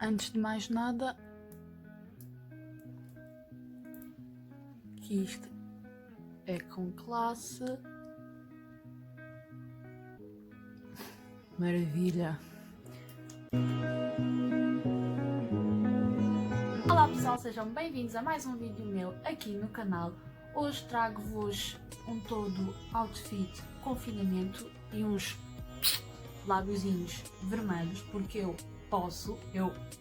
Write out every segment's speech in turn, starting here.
Antes de mais nada, que isto é com classe. Maravilha! Olá pessoal, sejam bem-vindos a mais um vídeo meu aqui no canal. Hoje trago-vos um todo outfit confinamento e uns lábiozinhos vermelhos, porque eu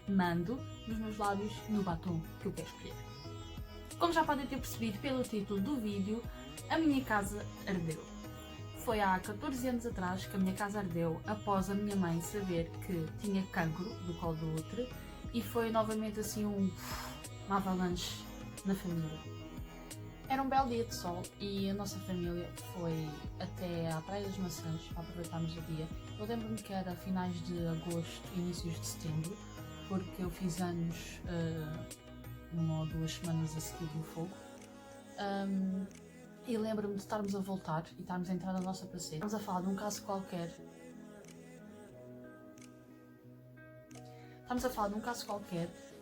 mando nos meus lábios no batom que eu quero escolher. Como já podem ter percebido pelo título do vídeo, a minha casa ardeu. Foi há 14 anos atrás que a minha casa ardeu após a minha mãe saber que tinha cancro do colo do útero e foi novamente assim uma avalanche na família. Era um belo dia de sol e a nossa família foi até à Praia das Maçãs para aproveitarmos o dia. Eu lembro-me que era finais de agosto, inícios de setembro, porque eu fiz anos 1 ou 2 semanas a seguir do fogo. E lembro-me de estarmos a voltar e estarmos a entrar na nossa passeira. Estamos a falar de um caso qualquer.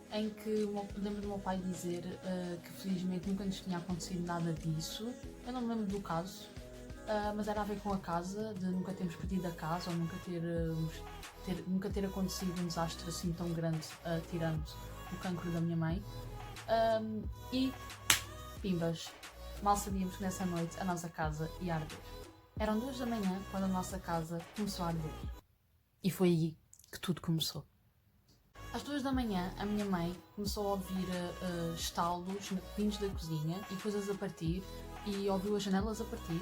Em que lembro do meu pai dizer que felizmente nunca nos tinha acontecido nada disso. Eu não me lembro do caso, mas era a ver com a casa, de nunca termos perdido a casa ou nunca ter acontecido um desastre assim tão grande, tirando o cancro da minha mãe. E pimbas, mal sabíamos que nessa noite a nossa casa ia arder. Eram 2 da manhã quando a nossa casa começou a arder. E foi aí que tudo começou. Às 2 da manhã, a minha mãe começou a ouvir estalos vindos da cozinha e coisas a partir, e ouviu as janelas a partir,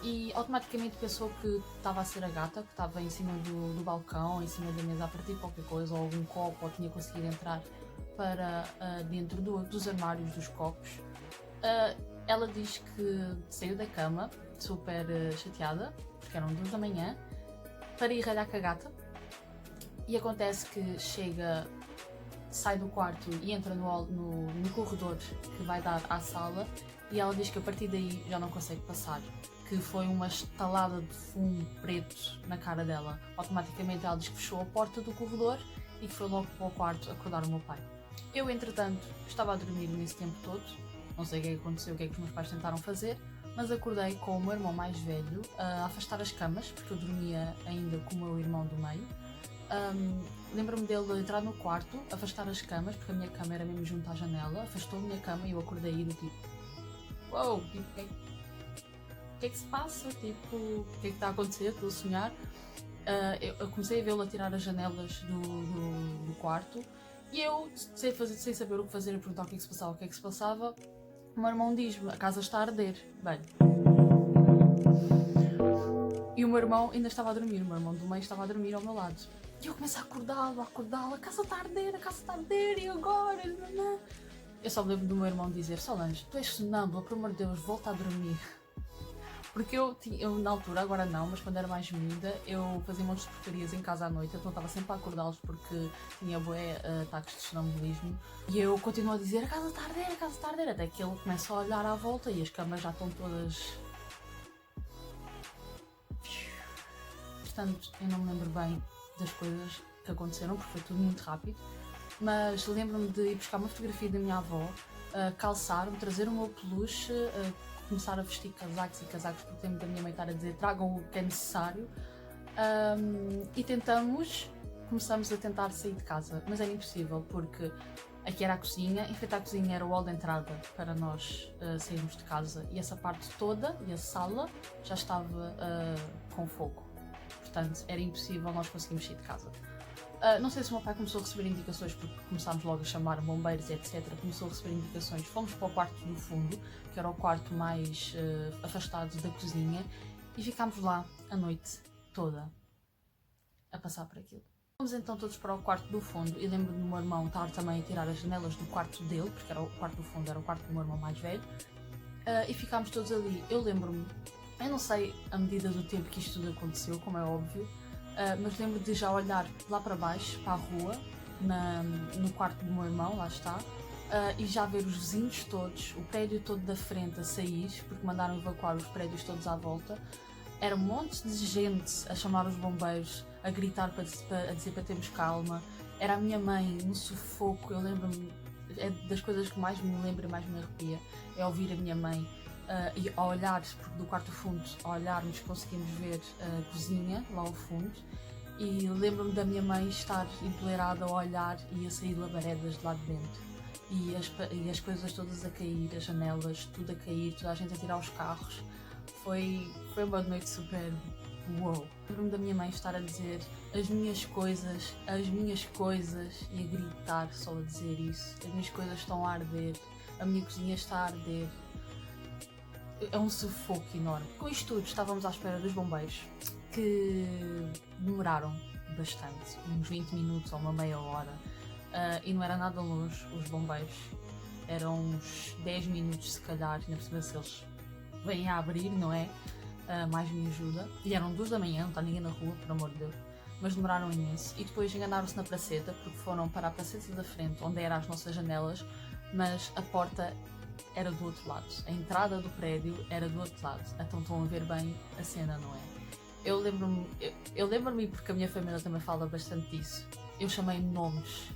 e automaticamente pensou que estava a ser a gata, que estava em cima do balcão, em cima da mesa a partir qualquer coisa, ou algum copo, ou tinha conseguido entrar para dentro dos armários dos copos. Ela diz que saiu da cama, super chateada, porque eram 2 da manhã, para ir ralhar com a gata. E acontece que sai do quarto e entra no corredor que vai dar à sala, e ela diz que a partir daí já não consegue passar, que foi uma estalada de fumo preto na cara dela. Automaticamente ela diz que fechou a porta do corredor e que foi logo para o quarto acordar o meu pai. Eu, entretanto, estava a dormir nesse tempo todo, não sei o que é que aconteceu, o que é que os meus pais tentaram fazer, mas acordei com o meu irmão mais velho a afastar as camas, porque eu dormia ainda com o meu irmão do meio. Lembro-me dele entrar no quarto, afastar as camas, porque a minha cama era mesmo junto à janela, afastou a minha cama e eu acordei e do tipo, uou, tipo, o que é que se passa? Tipo, o que é que está a acontecer? Estou a sonhar. Eu comecei a vê-lo a tirar as janelas do quarto e eu, sem saber o que fazer, a perguntar o que é que se passava, o meu irmão diz-me, a casa está a arder. Bem, e o meu irmão ainda estava a dormir, o meu irmão do meio estava a dormir ao meu lado. E eu começo a acordá-lo, a casa está a arder, e agora? Eu só me lembro do meu irmão dizer, Solange, tu és sonâmbula, por amor de Deus, volta a dormir. Porque eu na altura, agora não, mas quando era mais miúda, eu fazia montes de porcarias em casa à noite, então estava sempre a acordá-los porque tinha bué ataques de sonambulismo. E eu continuo a dizer, a casa está a arder, até que ele começa a olhar à volta e as camas já estão todas... Portanto, eu não me lembro bem das coisas que aconteceram, porque foi tudo muito rápido, mas lembro-me de ir buscar uma fotografia da minha avó, calçar-me, trazer o meu peluche, começar a vestir casacos e casacos, porque tempo da minha mãe estar a dizer tragam o que é necessário, e começamos a tentar sair de casa, mas era impossível, porque aqui era a cozinha, em frente à cozinha era o hall de entrada para nós sairmos de casa, e essa parte toda, e a sala, já estava com fogo. Portanto, era impossível nós conseguirmos sair de casa. Não sei se o meu pai começou a receber indicações, porque começámos logo a chamar bombeiros, etc. Começou a receber indicações, fomos para o quarto do fundo, que era o quarto mais afastado da cozinha, e ficámos lá a noite toda a passar por aquilo. Fomos então todos para o quarto do fundo, e lembro-me do meu irmão estar também a tirar as janelas do quarto dele, porque era o quarto do fundo, era o quarto do meu irmão mais velho, e ficámos todos ali. Eu lembro-me, eu não sei a medida do tempo que isto tudo aconteceu, como é óbvio, mas lembro de já olhar lá para baixo, para a rua, no quarto do meu irmão, lá está, e já ver os vizinhos todos, o prédio todo da frente a sair, porque mandaram evacuar os prédios todos à volta. Era um monte de gente a chamar os bombeiros, a gritar a dizer para termos calma, Era a minha mãe no sufoco. Eu lembro-me, é das coisas que mais me lembro e mais me arrepia, é ouvir a minha mãe e a olhar, porque do quarto fundo, a olharmos, conseguimos ver a cozinha lá ao fundo. E lembro-me da minha mãe estar empoleirada a olhar e a sair labaredas de lá de dentro. E as coisas todas a cair, as janelas, tudo a cair, toda a gente a tirar os carros. Foi uma noite super uou. Lembro-me da minha mãe estar a dizer as minhas coisas, e a gritar só a dizer isso. As minhas coisas estão a arder, a minha cozinha está a arder. É um sufoco enorme. Com isto tudo, estávamos à espera dos bombeiros, que demoraram bastante, uns 20 minutos ou uma meia hora, e não era nada longe os bombeiros, eram uns 10 minutos se calhar, ainda por cima se eles vêm a abrir, não é? Mais me ajuda. E eram 2 da manhã, não está ninguém na rua, por amor de Deus. Mas demoraram imenso. E depois enganaram-se na praceta, porque foram para a praceta da frente, onde eram as nossas janelas, mas a porta era do outro lado. A entrada do prédio era do outro lado. Então estão a ver bem a cena, não é? Eu lembro-me porque a minha família também fala bastante disso. Eu chamei nomes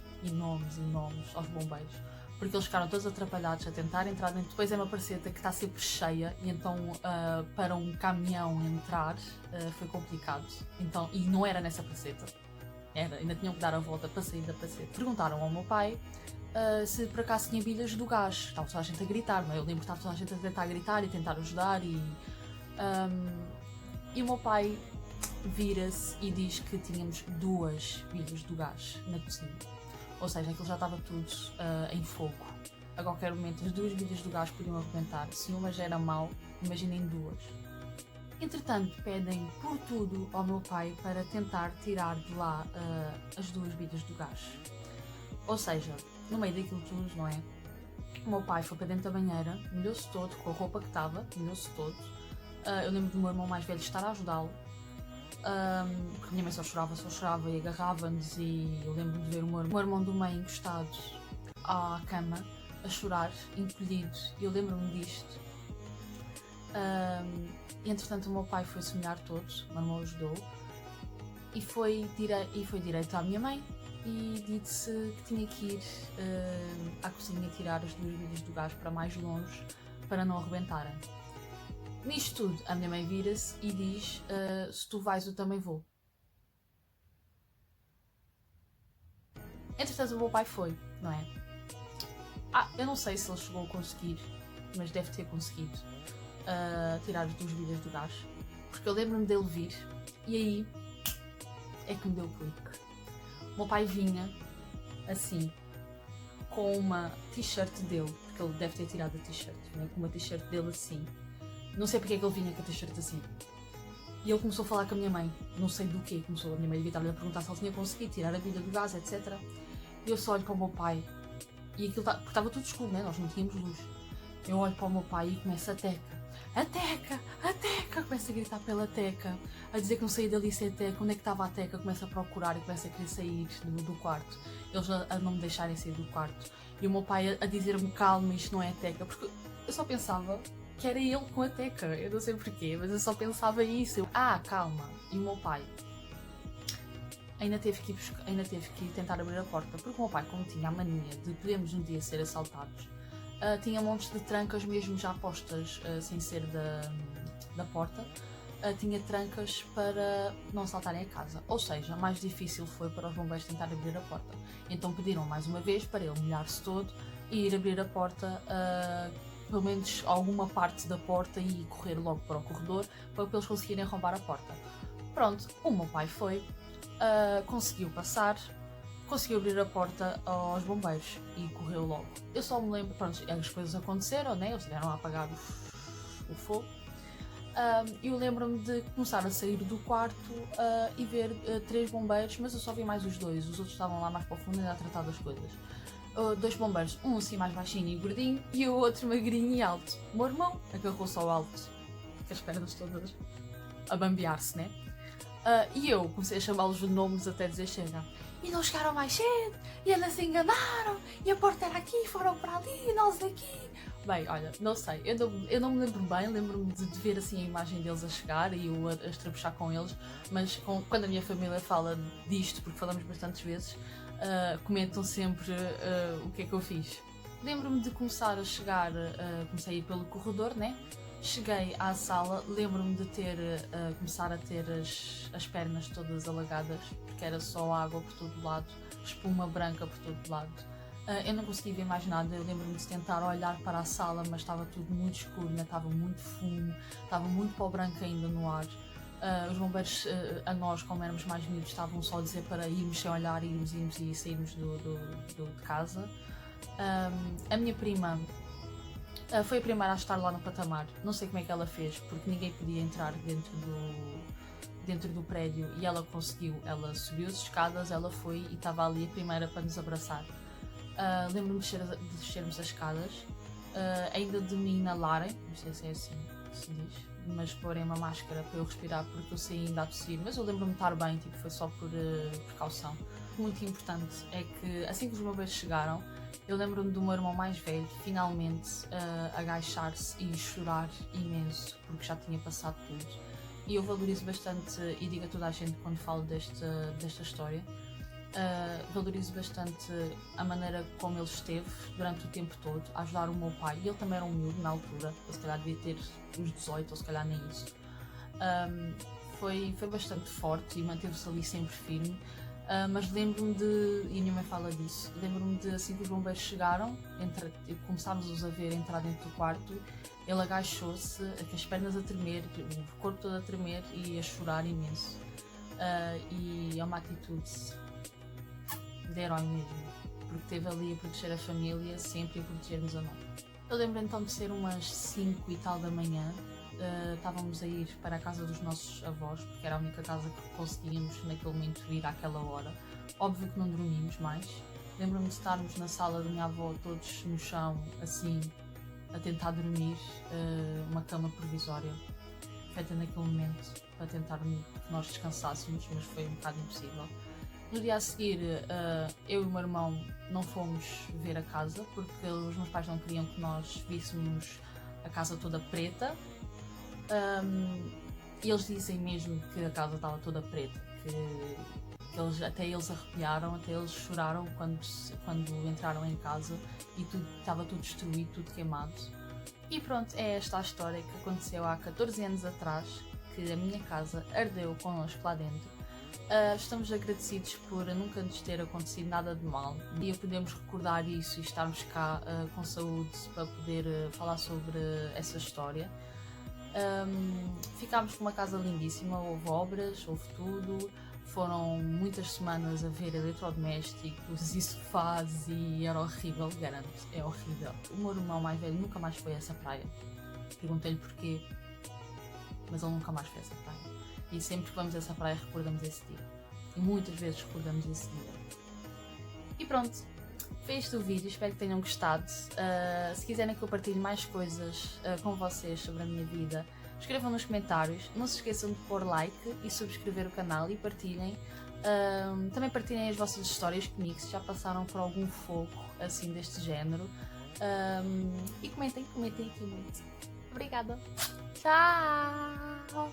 aos bombeiros, porque eles ficaram todos atrapalhados a tentar entrar dentro. Depois é uma praceta que está sempre cheia e então para um caminhão entrar foi complicado. Então, e não era nessa praceta, ainda tinham que dar a volta para sair da praceta. Perguntaram ao meu pai se por acaso tinha bilhas do gás. Estava toda a gente a gritar, não é? Eu lembro que estava toda a gente a tentar gritar e tentar ajudar e o meu pai vira-se e diz que tínhamos 2 bilhas do gás na cozinha. Ou seja, aquilo já estava tudo em fogo. A qualquer momento as 2 bilhas do gás podiam arrebentar. Se uma já era mau, imaginem 2. Entretanto, pedem por tudo ao meu pai para tentar tirar de lá as 2 bilhas do gás. Ou seja, no meio daquilo tudo, não é? O meu pai foi para dentro da banheira, molhou-se todo, com a roupa que estava, molhou-se todo. Eu lembro do meu irmão mais velho estar a ajudá-lo, porque a minha mãe só chorava e agarrava-nos, e eu lembro de ver o meu irmão do meio encostado à cama, a chorar, encolhido, e eu lembro-me disto. E entretanto o meu pai foi-se molhar todo, o meu irmão ajudou, e foi direito à minha mãe, e disse que tinha que ir à cozinha tirar as 2 bilhas do gás para mais longe, para não arrebentarem. Nisto tudo, a minha mãe vira-se e diz, se tu vais eu também vou. Entretanto o meu pai foi, não é? Eu não sei se ele chegou a conseguir, mas deve ter conseguido tirar as 2 bilhas do gás, porque eu lembro-me dele vir, e aí é que me deu o clique. O meu pai vinha assim, com uma t-shirt dele, porque ele deve ter tirado a t-shirt, né? Com uma t-shirt dele assim. Não sei porque é que ele vinha com a t-shirt assim. E ele começou a falar com a minha mãe, não sei do que, a minha mãe devia estar-lhe a perguntar se ele tinha conseguido tirar a bilha do gás, etc. E eu só olho para o meu pai, e aquilo porque estava tudo escuro, né? Nós não tínhamos luz. Eu olho para o meu pai e começa a Teca, começa a gritar pela Teca, a dizer que não saía dali sem a Teca, onde é que estava a Teca, começa a procurar e começa a querer sair do quarto, eles a não me deixarem sair do quarto, e o meu pai a dizer-me calma, isto não é a Teca, porque eu só pensava que era ele com a Teca, eu não sei porquê, mas eu só pensava isso, calma, e o meu pai ainda teve que ir tentar abrir a porta, porque o meu pai, como tinha a mania de podermos um dia ser assaltados, tinha montes de trancas mesmo já postas, sem ser da porta, tinha trancas para não assaltarem a casa. Ou seja, mais difícil foi para os bombeiros tentar abrir a porta. Então pediram mais uma vez para ele molhar-se todo e ir abrir a porta, pelo menos alguma parte da porta, e correr logo para o corredor para eles conseguirem arrombar a porta. Pronto, o meu pai foi, conseguiu passar, conseguiu abrir a porta aos bombeiros e correu logo. Eu só me lembro, pronto, as coisas aconteceram, né? Eles vieram a apagar o fogo. Eu lembro-me de começar a sair do quarto e ver 3 bombeiros, mas eu só vi mais os 2, os outros estavam lá mais para o fundo ainda a tratar das coisas. 2 bombeiros, um assim mais baixinho e gordinho e o outro magrinho e alto. O meu irmão agarrou-se ao alto, com as pernas todas a bambear-se, né? E eu comecei a chamá-los de nomes até dizer chega. E não chegaram mais cedo, e eles se enganaram, e a porta era aqui, foram para ali, e nós aqui. Bem, olha, não sei, eu não me lembro bem, lembro-me de ver assim a imagem deles a chegar e eu a estrabuchar com eles, mas quando a minha família fala disto, porque falamos bastantes vezes, comentam sempre o que é que eu fiz. Lembro-me de começar a chegar, comecei a ir pelo corredor, né? Cheguei à sala, lembro-me de começar a ter as pernas todas alagadas, porque era só água por todo lado, espuma branca por todo lado. Eu não conseguia ver mais nada, eu lembro-me de tentar olhar para a sala, mas estava tudo muito escuro, né? Estava muito fumo, estava muito pó branco ainda no ar. Os bombeiros, a nós, como éramos mais miúdos, estavam só a dizer para irmos sem olhar, irmos e sairmos de casa. A minha prima foi a primeira a estar lá no patamar. Não sei como é que ela fez, porque ninguém podia entrar dentro do prédio e ela conseguiu. Ela subiu as escadas, ela foi e estava ali a primeira para nos abraçar. Lembro-me de descermos as escadas, ainda de me inalarem, não sei se é assim que se diz, mas porem uma máscara para eu respirar porque eu saí ainda a tossir, mas eu lembro-me de estar bem, tipo, foi só por precaução. Muito importante é que assim que os bombeiros chegaram, eu lembro-me do meu irmão mais velho finalmente agachar-se e chorar imenso porque já tinha passado tudo. E eu valorizo bastante, e digo a toda a gente quando falo desta história, valorizo bastante a maneira como ele esteve durante o tempo todo a ajudar o meu pai. E ele também era um miúdo na altura, ele se calhar devia ter uns 18 ou se calhar nem isso. Foi bastante forte e manteve-se ali sempre firme. Mas lembro-me de, e a minha mãe fala disso, lembro-me de assim que os bombeiros chegaram, começámos a ver entrar dentro do quarto, ele agachou-se, com as pernas a tremer, o corpo todo a tremer e a chorar imenso. E é uma atitude de herói mesmo, porque esteve ali a proteger a família sempre e a proteger-nos a nós. Eu lembro então de ser umas 5 e tal da manhã. Estávamos a ir para a casa dos nossos avós, porque era a única casa que conseguíamos naquele momento ir àquela hora. Óbvio que não dormimos mais. Lembro-me de estarmos na sala da minha avó, todos no chão, assim, a tentar dormir, uma cama provisória, feita naquele momento, para tentar que nós descansássemos, mas foi um bocado impossível. No dia a seguir, eu e o meu irmão não fomos ver a casa, porque os meus pais não queriam que nós víssemos a casa toda preta. E eles dizem mesmo que a casa estava toda preta, que até eles arrepiaram, até eles choraram quando entraram em casa e estava tudo destruído, tudo queimado. E pronto, é esta a história que aconteceu há 14 anos atrás, que a minha casa ardeu connosco lá dentro. Estamos agradecidos por nunca nos ter acontecido nada de mal e podemos recordar isso e estarmos cá com saúde para poder falar sobre essa história. Ficámos com uma casa lindíssima, houve obras, houve tudo, foram muitas semanas a ver eletrodomésticos e sofás e era horrível, garanto, é horrível. O meu irmão mais velho nunca mais foi a essa praia, perguntei-lhe porquê, mas ele nunca mais foi a essa praia. E sempre que vamos a essa praia recordamos esse dia, e muitas vezes recordamos esse dia. E pronto, foi este o vídeo, espero que tenham gostado. Se quiserem que eu partilhe mais coisas com vocês sobre a minha vida, escrevam nos comentários. Não se esqueçam de pôr like e subscrever o canal e partilhem. Também partilhem as vossas histórias comigo, se já passaram por algum fogo assim deste género. E comentem aqui muito. Obrigada. Tchau!